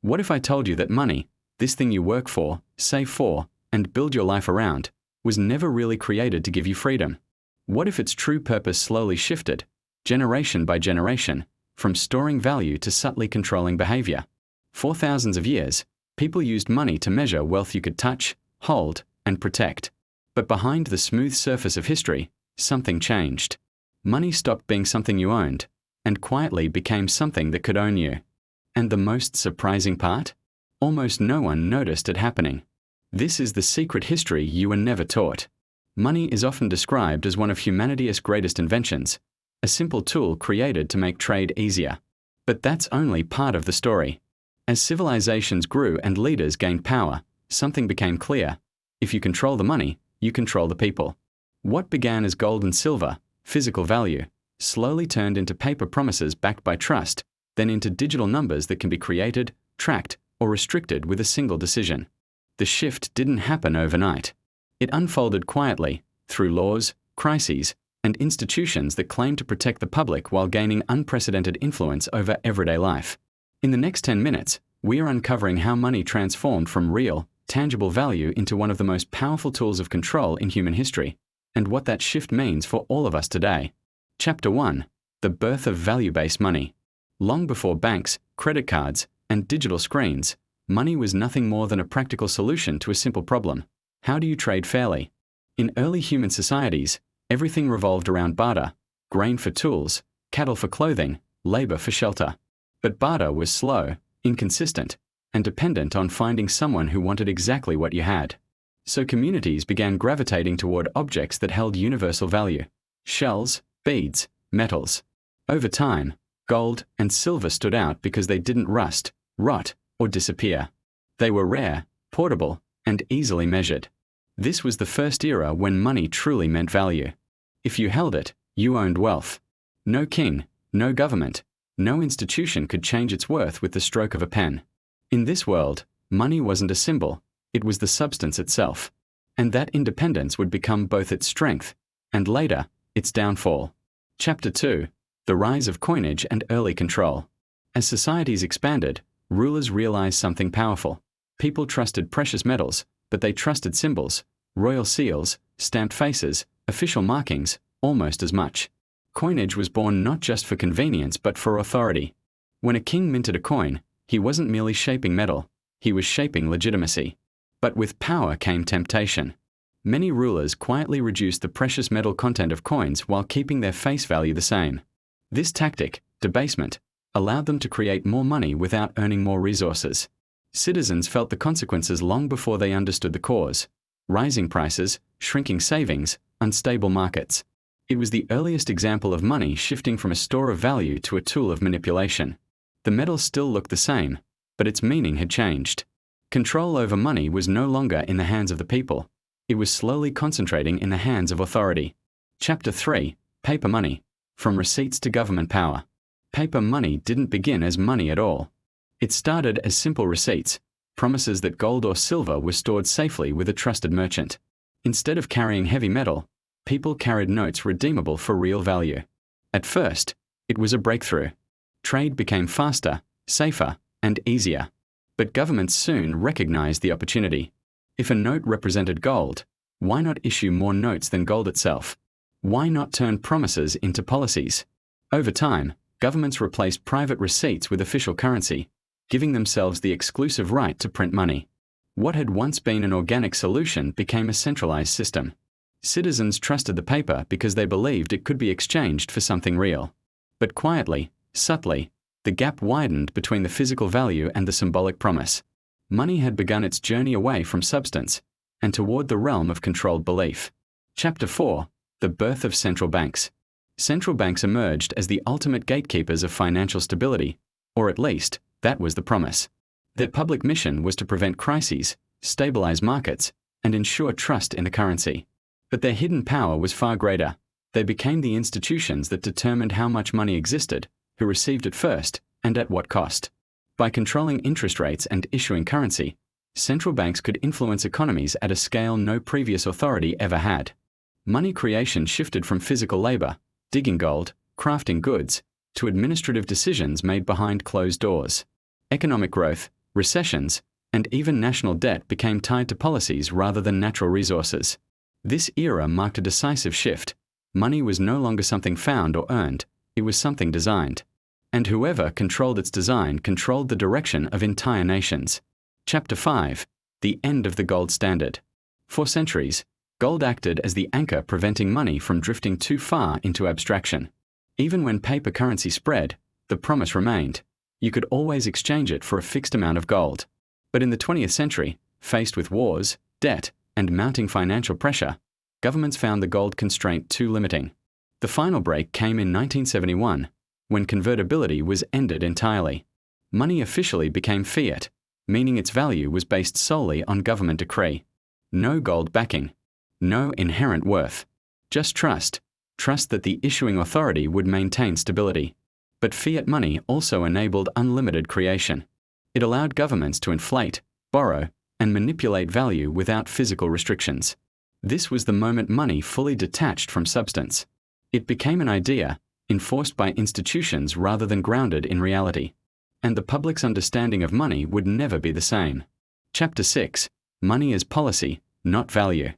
What if I told you that money, this thing you work for, save for, and build your life around, was never really created to give you freedom? What if its true purpose slowly shifted, generation by generation, from storing value to subtly controlling behavior? For thousands of years, people used money to measure wealth you could touch, hold, and protect. But behind the smooth surface of history, something changed. Money stopped being something you owned, and quietly became something that could own you. And the most surprising part? Almost no one noticed it happening. This is the secret history you were never taught. Money is often described as one of humanity's greatest inventions, a simple tool created to make trade easier. But that's only part of the story. As civilizations grew and leaders gained power, something became clear. If you control the money, you control the people. What began as gold and silver, physical value, slowly turned into paper promises backed by trust, then into digital numbers that can be created, tracked, or restricted with a single decision. The shift didn't happen overnight. It unfolded quietly, through laws, crises, and institutions that claimed to protect the public while gaining unprecedented influence over everyday life. In the next 10 minutes, we are uncovering how money transformed from real, tangible value into one of the most powerful tools of control in human history, and what that shift means for all of us today. Chapter 1. The birth of value-based money. Long before banks, credit cards, and digital screens, money was nothing more than a practical solution to a simple problem. How do you trade fairly? In early human societies, everything revolved around barter: grain for tools, cattle for clothing, labor for shelter. But barter was slow, inconsistent, and dependent on finding someone who wanted exactly what you had. So communities began gravitating toward objects that held universal value: shells, beads, metals. Over time, gold and silver stood out because they didn't rust, rot, or disappear. They were rare, portable, and easily measured. This was the first era when money truly meant value. If you held it, you owned wealth. No king, no government, no institution could change its worth with the stroke of a pen. In this world, money wasn't a symbol, it was the substance itself. And that independence would become both its strength, and later, its downfall. Chapter 2. The rise of coinage and early control. As societies expanded, rulers realized something powerful. People trusted precious metals, but they trusted symbols, royal seals, stamped faces, official markings, almost as much. Coinage was born not just for convenience but for authority. When a king minted a coin, he wasn't merely shaping metal, he was shaping legitimacy. But with power came temptation. Many rulers quietly reduced the precious metal content of coins while keeping their face value the same. This tactic, debasement, allowed them to create more money without earning more resources. Citizens felt the consequences long before they understood the cause: rising prices, shrinking savings, unstable markets. It was the earliest example of money shifting from a store of value to a tool of manipulation. The metal still looked the same, but its meaning had changed. Control over money was no longer in the hands of the people. It was slowly concentrating in the hands of authority. Chapter 3. Paper money. From receipts to government power. Paper money didn't begin as money at all. It started as simple receipts, promises that gold or silver was stored safely with a trusted merchant. Instead of carrying heavy metal, people carried notes redeemable for real value. At first, it was a breakthrough. Trade became faster, safer, and easier. But governments soon recognized the opportunity. If a note represented gold, why not issue more notes than gold itself? Why not turn promises into policies? Over time, governments replaced private receipts with official currency, giving themselves the exclusive right to print money. What had once been an organic solution became a centralized system. Citizens trusted the paper because they believed it could be exchanged for something real. But quietly, subtly, the gap widened between the physical value and the symbolic promise. Money had begun its journey away from substance and toward the realm of controlled belief. Chapter 4. The birth of central banks. Central banks emerged as the ultimate gatekeepers of financial stability, or at least, that was the promise. Their public mission was to prevent crises, stabilize markets, and ensure trust in the currency. But their hidden power was far greater. They became the institutions that determined how much money existed, who received it first, and at what cost. By controlling interest rates and issuing currency, central banks could influence economies at a scale no previous authority ever had. Money creation shifted from physical labor, digging gold, crafting goods, to administrative decisions made behind closed doors. Economic growth, recessions, and even national debt became tied to policies rather than natural resources. This era marked a decisive shift. Money was no longer something found or earned, it was something designed. And whoever controlled its design controlled the direction of entire nations. Chapter 5. The End of the Gold Standard. For centuries, gold acted as the anchor preventing money from drifting too far into abstraction. Even when paper currency spread, the promise remained. You could always exchange it for a fixed amount of gold. But in the 20th century, faced with wars, debt, and mounting financial pressure, governments found the gold constraint too limiting. The final break came in 1971, when convertibility was ended entirely. Money officially became fiat, meaning its value was based solely on government decree. No gold backing. No inherent worth. Just trust. Trust that the issuing authority would maintain stability. But fiat money also enabled unlimited creation. It allowed governments to inflate, borrow, and manipulate value without physical restrictions. This was the moment money fully detached from substance. It became an idea, enforced by institutions rather than grounded in reality. And the public's understanding of money would never be the same. Chapter 6. Money as policy, not value.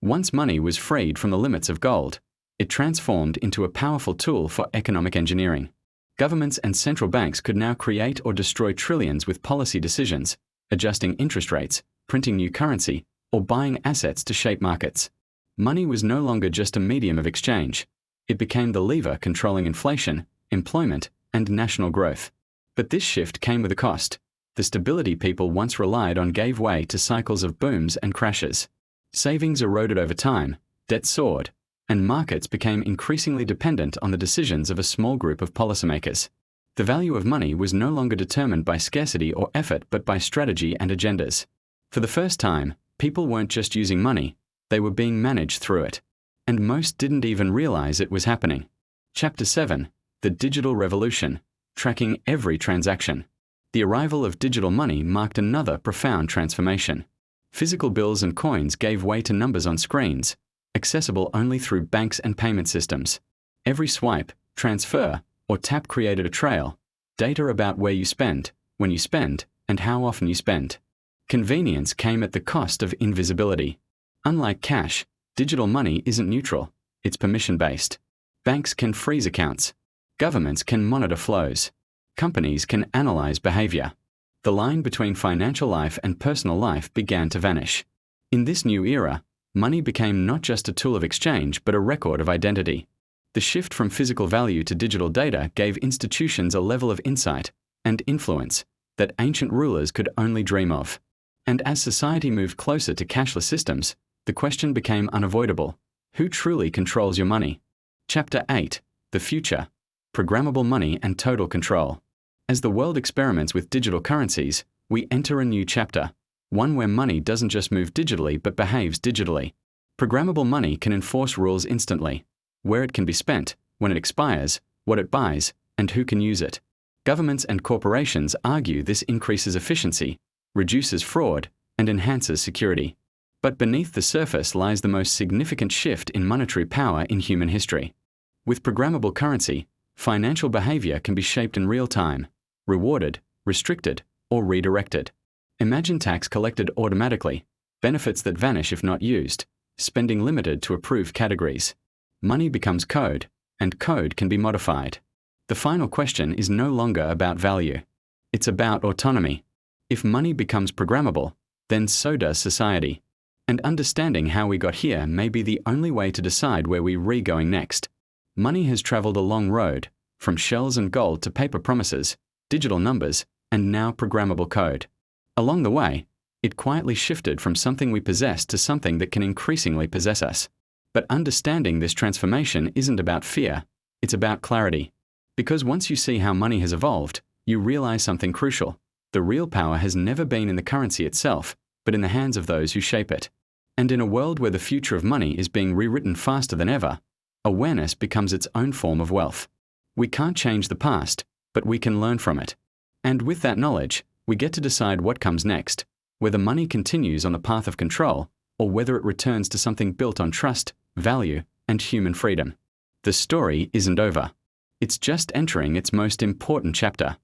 Once money was freed from the limits of gold, it transformed into a powerful tool for economic engineering. Governments and central banks could now create or destroy trillions with policy decisions, adjusting interest rates, printing new currency, or buying assets to shape markets. Money was no longer just a medium of exchange. It became the lever controlling inflation, employment, and national growth. But this shift came with a cost. The stability people once relied on gave way to cycles of booms and crashes. Savings eroded over time, debt soared, and markets became increasingly dependent on the decisions of a small group of policymakers. The value of money was no longer determined by scarcity or effort but by strategy and agendas. For the first time, people weren't just using money, they were being managed through it. And most didn't even realize it was happening. Chapter 7. The Digital Revolution. Tracking every transaction. The arrival of digital money marked another profound transformation. Physical bills and coins gave way to numbers on screens, accessible only through banks and payment systems. Every swipe, transfer, or tap created a trail, data about where you spend, when you spend, and how often you spend. Convenience came at the cost of invisibility. Unlike cash, digital money isn't neutral, it's permission-based. Banks can freeze accounts. Governments can monitor flows. Companies can analyze behavior. The line between financial life and personal life began to vanish. In this new era, money became not just a tool of exchange but a record of identity. The shift from physical value to digital data gave institutions a level of insight and influence that ancient rulers could only dream of. And as society moved closer to cashless systems, the question became unavoidable: who truly controls your money? Chapter 8. The Future. Programmable money and total control. As the world experiments with digital currencies, we enter a new chapter, one where money doesn't just move digitally but behaves digitally. Programmable money can enforce rules instantly: where it can be spent, when it expires, what it buys, and who can use it. Governments and corporations argue this increases efficiency, reduces fraud, and enhances security. But beneath the surface lies the most significant shift in monetary power in human history. With programmable currency, financial behavior can be shaped in real time, rewarded, restricted, or redirected. Imagine tax collected automatically, benefits that vanish if not used, spending limited to approved categories. Money becomes code, and code can be modified. The final question is no longer about value. It's about autonomy. If money becomes programmable, then so does society. And understanding how we got here may be the only way to decide where we're going next. Money has traveled a long road, from shells and gold to paper promises, digital numbers, and now programmable code. Along the way, it quietly shifted from something we possess to something that can increasingly possess us. But understanding this transformation isn't about fear, it's about clarity. Because once you see how money has evolved, you realize something crucial. The real power has never been in the currency itself, but in the hands of those who shape it. And in a world where the future of money is being rewritten faster than ever, awareness becomes its own form of wealth. We can't change the past, but we can learn from it. And with that knowledge, we get to decide what comes next, whether money continues on the path of control, or whether it returns to something built on trust, value, and human freedom. The story isn't over. It's just entering its most important chapter.